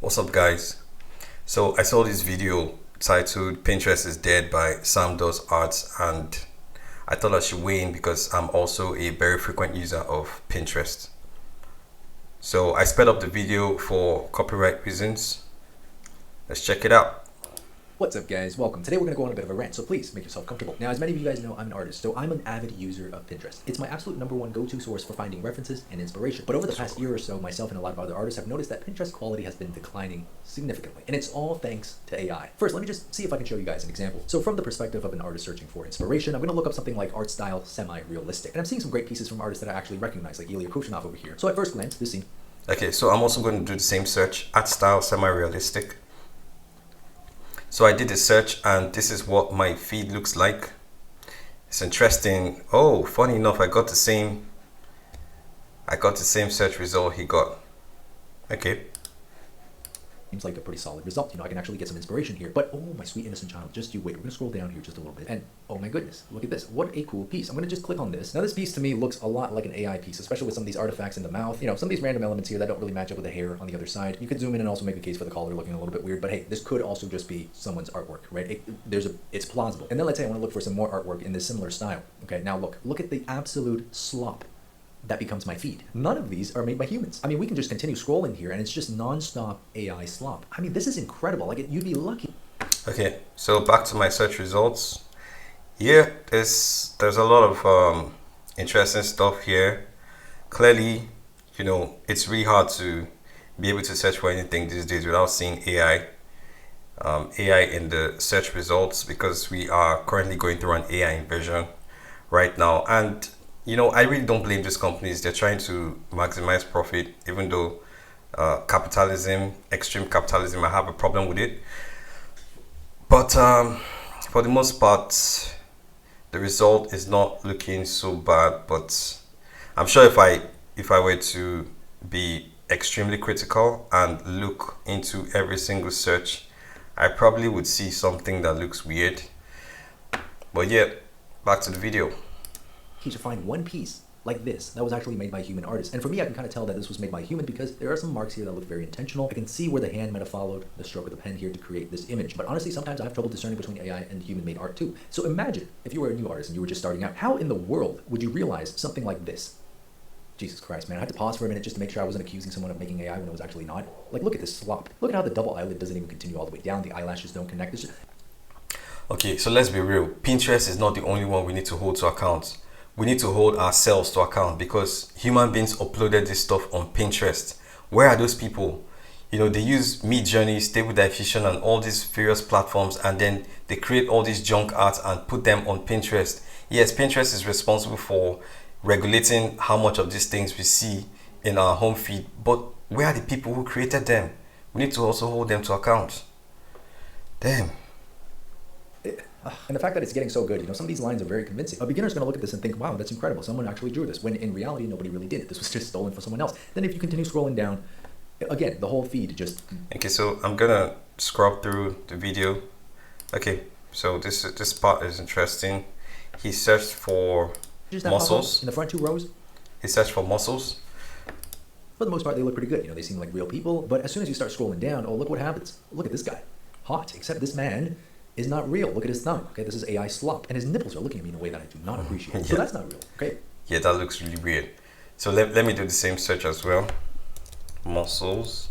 What's up, guys? So I saw this video titled Pinterest is Dead by SamDoesArt, and I thought I should weigh in because I'm also a very frequent user of Pinterest. So I sped up the video for copyright reasons. Let's check it out. What's up, guys? Welcome. Today we're going to go on a bit of a rant, so please make yourself comfortable. Now, as many of you guys know, I'm an artist, so I'm an avid user of Pinterest. It's my absolute #1 go-to source for finding references and inspiration. But over the past year or so, myself and a lot of other artists have noticed that Pinterest quality has been declining significantly, and it's all thanks to AI. First, let me just see if I can show you guys an example. So from the perspective of an artist searching for inspiration, I'm going to look up something like art style semi-realistic, and I'm seeing some great pieces from artists that I actually recognize, like Ilya Krushinov over here. So at first glance, this seems Okay, so I'm also going to do the same search, art style semi-realistic. So I did a search and this is what my feed looks like. It's interesting. Oh, funny enough, I got the same search result he got. Okay. seems like a pretty solid result. I can actually get some inspiration here. But oh, my sweet innocent child, just you wait. We're gonna scroll down here just a little bit. And oh my goodness, look at this. What a cool piece. I'm gonna just click on this. Now this piece to me looks a lot like an AI piece, especially with some of these artifacts in the mouth. Some of these random elements here that don't really match up with the hair on the other side. You could zoom in and also make a case for the collar looking a little bit weird. But hey, this could also just be someone's artwork, right? It's plausible. And then let's say I want to look for some more artwork in this similar style. Okay, now look at the absolute slop that becomes my feed. None of these are made by humans. I mean, we can just continue scrolling here and it's just non-stop AI slop. I mean, this is incredible. Like, you'd be lucky. Okay, so back to my search results. Yeah, there's a lot of interesting stuff here. Clearly, it's really hard to be able to search for anything these days without seeing AI in the search results, because we are currently going through an AI invasion right now. And I really don't blame these companies. They're trying to maximize profit, even though extreme capitalism, I have a problem with it. But for the most part, the result is not looking so bad. But I'm sure if I were to be extremely critical and look into every single search, I probably would see something that looks weird. But yeah, back to the video. To find one piece like this that was actually made by a human artist. And for me, I can kind of tell that this was made by a human because there are some marks here that look very intentional. I can see where the hand might have followed the stroke of the pen here to create this image. But honestly, sometimes I have trouble discerning between AI and human-made art too. So imagine if you were a new artist and you were just starting out, how in the world would you realize something like this? Jesus Christ, man, I had to pause for a minute just to make sure I wasn't accusing someone of making AI when it was actually not. Like, look at this slop. Look at how the double eyelid doesn't even continue all the way down. The eyelashes don't connect. Okay, so let's be real. Pinterest is not the only one we need to hold to account. We need to hold ourselves to account, because human beings uploaded this stuff on Pinterest. Where are those people? They use Midjourney, Stable Diffusion, and all these various platforms, and then they create all these junk art and put them on Pinterest. Yes, Pinterest is responsible for regulating how much of these things we see in our home feed, but where are the people who created them? We need to also hold them to account. Damn. And the fact that it's getting so good, some of these lines are very convincing. A beginner's going to look at this and think, wow, that's incredible. Someone actually drew this, when in reality, nobody really did it. This was just stolen from someone else. Then if you continue scrolling down, again, the whole feed just... Okay, so I'm going to scrub through the video. Okay, so this part is interesting. He searched for muscles. In the front two rows. He searched for muscles. For the most part, they look pretty good. They seem like real people. But as soon as you start scrolling down, oh, look what happens. Look at this guy. Hot. Except this man is not real. Look at his thumb. Okay, this is AI slop. And his nipples are looking at me in a way that I do not appreciate. Yeah. So that's not real. Okay. Yeah, that looks really weird. So let me do the same search as well. Muscles.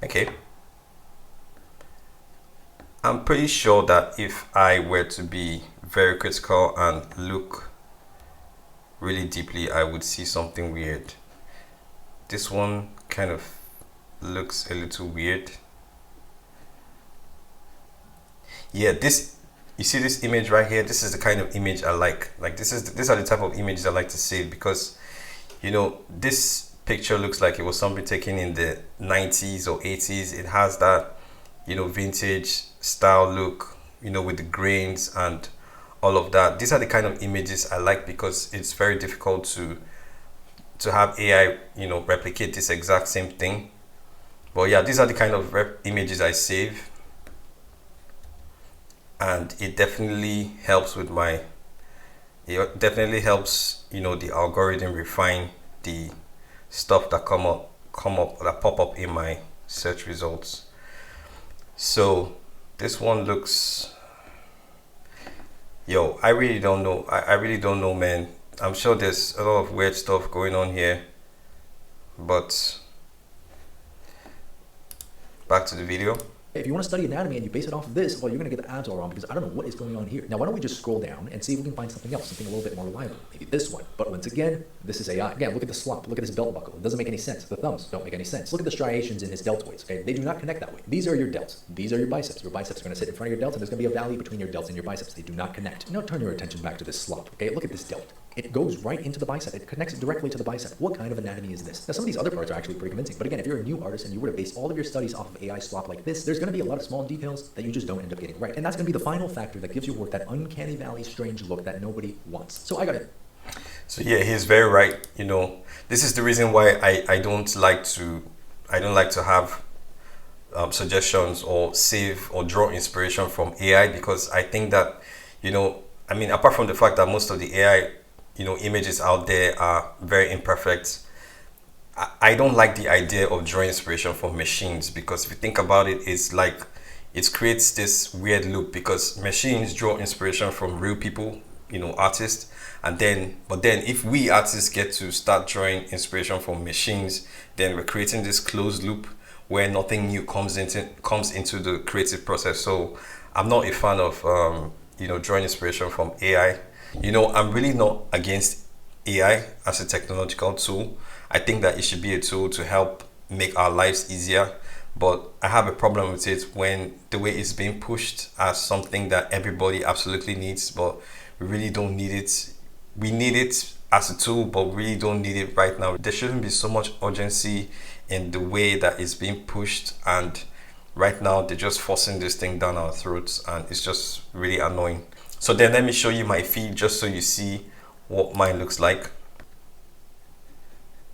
Okay. I'm pretty sure that if I were to be very critical and look really deeply, I would see something weird. This one kind of looks a little weird. Yeah, you see this image right here? This is the kind of image I like. Like, these are the type of images I like to save, because this picture looks like it was something taken in the 90s or 80s. It has that vintage style look, with the grains and all of that. These are the kind of images I like, because it's very difficult to have AI replicate this exact same thing. But yeah, these are the kind of images I save. And it definitely helps with the algorithm refine the stuff that come up pop up in my search results. So this one looks, I really don't know. I really don't know, man. I'm sure there's a lot of weird stuff going on here, but back to the video. If you want to study anatomy and you base it off of this, well, you're going to get the abs all wrong because I don't know what is going on here. Now, why don't we just scroll down and see if we can find something else, something a little bit more reliable. Maybe this one. But once again, this is AI. Again, look at the slump. Look at this belt buckle. It doesn't make any sense. The thumbs don't make any sense. Look at the striations in his deltoids. Okay, they do not connect that way. These are your delts. These are your biceps. Your biceps are going to sit in front of your delts, and there's going to be a valley between your delts and your biceps. They do not connect. Now turn your attention back to this slump. Okay, look at this delt. It goes right into the bicep. It connects directly to the bicep. What kind of anatomy is this? Now, some of these other parts are actually pretty convincing. But again, if you're a new artist and you were to base all of your studies off of AI slop like this, there's going to be a lot of small details that you just don't end up getting right. And that's going to be the final factor that gives your work that uncanny valley strange look that nobody wants. So I got it. So yeah, he's very right. This is the reason why I don't like to have suggestions or save or draw inspiration from AI, because I think that, apart from the fact that most of the AI, images out there are very imperfect, I don't like the idea of drawing inspiration from machines, because if you think about it, it's like it creates this weird loop, because machines draw inspiration from real people, artists, but then if we artists get to start drawing inspiration from machines, then we're creating this closed loop where nothing new comes into the creative process. So I'm not a fan of drawing inspiration from AI. I'm really not against AI as a technological tool. I think that it should be a tool to help make our lives easier, but I have a problem with it when the way it's being pushed as something that everybody absolutely needs, but we really don't need it. We need it as a tool, but we really don't need it right now. There shouldn't be so much urgency in the way that it's being pushed, and right now they're just forcing this thing down our throats, and it's just really annoying. So then let me show you my feed just so you see what mine looks like.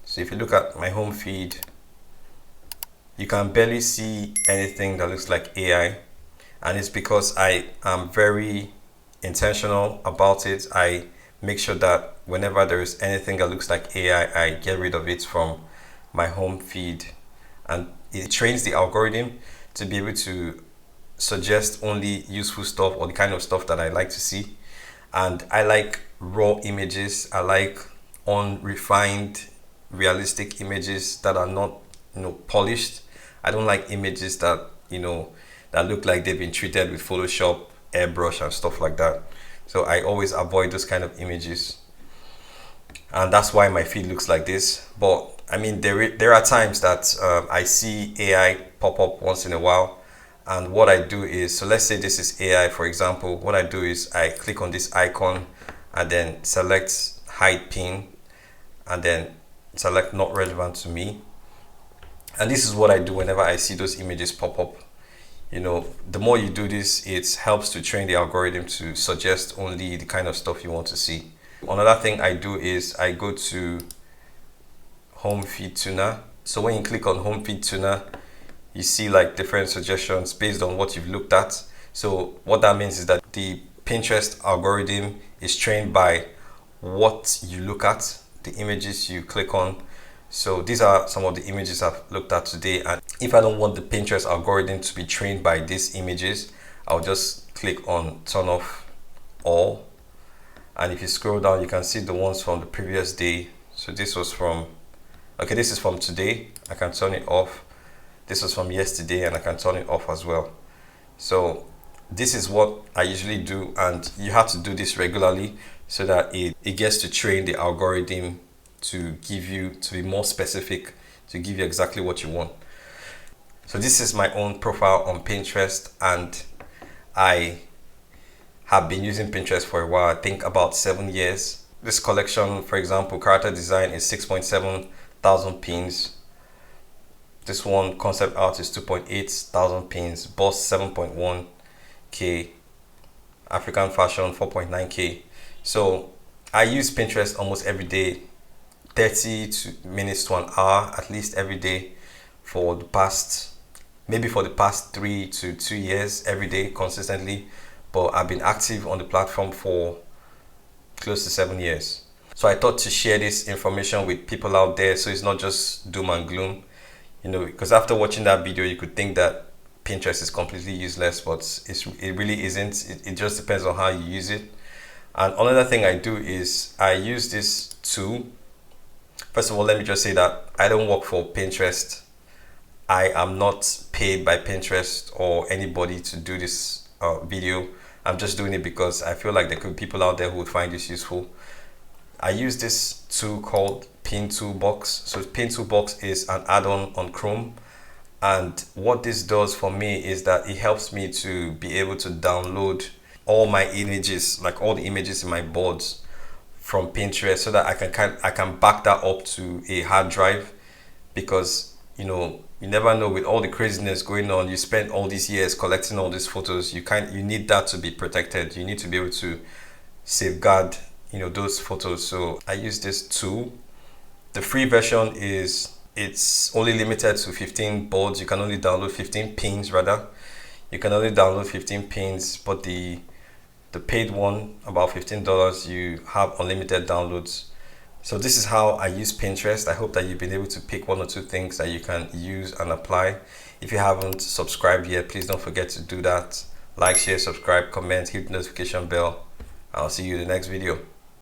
So if you look at my home feed, you can barely see anything that looks like AI, and it's because I am very intentional about it. I make sure that whenever there is anything that looks like AI, I get rid of it from my home feed, and it trains the algorithm to be able to suggest only useful stuff or the kind of stuff that I like to see. And I like raw images. I like unrefined, realistic images that are not polished. I don't like images that that look like they've been treated with Photoshop, airbrush and stuff like that. So I always avoid those kind of images, and that's why my feed looks like this. But I mean, there are times that I see AI pop up once in a while, and what I do is, so let's say this is AI, for example. What I do is I click on this icon and then select hide pin, and then select not relevant to me. And this is what I do whenever I see those images pop up. The more you do this, it helps to train the algorithm to suggest only the kind of stuff you want to see. Another thing I do is I go to home feed tuner. So when you click on home feed tuner, you see like different suggestions based on what you've looked at. So what that means is that the Pinterest algorithm is trained by what you look at, the images you click on. So these are some of the images I've looked at today, and if I don't want the Pinterest algorithm to be trained by these images, I'll just click on turn off all, and if you scroll down you can see the ones from the previous day. So this is from today. I can turn it off. This was from yesterday, and I can turn it off as well. So this is what I usually do, and you have to do this regularly so that it gets to train the algorithm to be more specific, to give you exactly what you want. So this is my own profile on Pinterest, and I have been using Pinterest for a while, I think about 7 years. This collection, for example, character design is 6.7 thousand pins. This one, concept art, is 2.8 thousand pins. Boss, 7.1k. African fashion, 4.9k. So I use Pinterest almost every day, 30 minutes to an hour at least every day for the past 3 to 2 years, every day consistently. But I've been active on the platform for close to 7 years. So I thought to share this information with people out there, so it's not just doom and gloom. You know, because after watching that video, you could think that Pinterest is completely useless, but it really isn't. It just depends on how you use it. And another thing I do is I use this tool. First of all, let me just say that I don't work for Pinterest. I am not paid by Pinterest or anybody to do this video. I'm just doing it because I feel like there could be people out there who would find this useful. I use this tool called Pin Toolbox. So Pin Toolbox is an add-on on Chrome. And what this does for me is that it helps me to be able to download all my images, like all the images in my boards from Pinterest, so that I can back that up to a hard drive. Because you know, you never know, with all the craziness going on, you spend all these years collecting all these photos, you need that to be protected. You need to be able to safeguard, you know, those photos. So I use this tool. The free version it's only limited to 15 boards. You can only download 15 pins rather. You can only download 15 pins, but the paid one, about $15, you have unlimited downloads. So this is how I use Pinterest. I hope that you've been able to pick one or two things that you can use and apply. If you haven't subscribed yet, please don't forget to do that. Like, share, subscribe, comment, hit the notification bell. I'll see you in the next video.